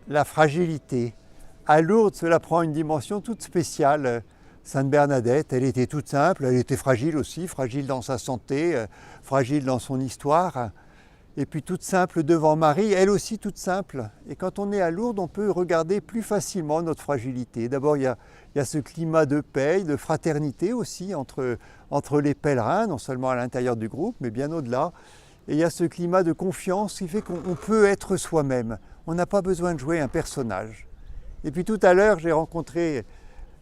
la fragilité. À Lourdes, cela prend une dimension toute spéciale. Sainte Bernadette, elle était toute simple, elle était fragile aussi, fragile dans sa santé, fragile dans son histoire. Et puis toute simple devant Marie, elle aussi toute simple. Et quand on est à Lourdes, on peut regarder plus facilement notre fragilité. D'abord, il y a ce climat de paix, de fraternité aussi entre les pèlerins, non seulement à l'intérieur du groupe, mais bien au-delà. Et il y a ce climat de confiance qui fait qu'on peut être soi-même. On n'a pas besoin de jouer un personnage. Et puis tout à l'heure, j'ai rencontré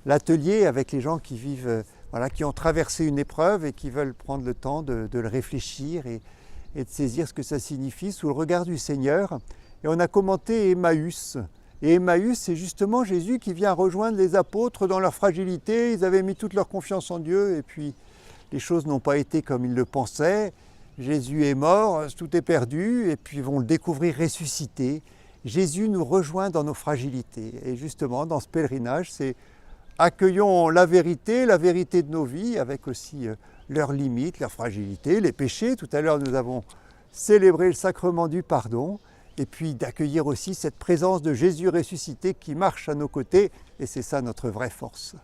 l'atelier avec les gens qui vivent, qui ont traversé une épreuve et qui veulent prendre le temps de le réfléchir et de saisir ce que ça signifie sous le regard du Seigneur. Et on a commenté Emmaüs. Et Emmaüs, c'est justement Jésus qui vient rejoindre les apôtres dans leur fragilité. Ils avaient mis toute leur confiance en Dieu et puis les choses n'ont pas été comme ils le pensaient. Jésus est mort, tout est perdu et puis ils vont le découvrir ressuscité. Jésus nous rejoint dans nos fragilités. Et justement, dans ce pèlerinage, c'est accueillons la vérité de nos vies, avec aussi leurs limites, leurs fragilités, les péchés. Tout à l'heure, nous avons célébré le sacrement du pardon, et puis d'accueillir aussi cette présence de Jésus ressuscité qui marche à nos côtés, et c'est ça notre vraie force.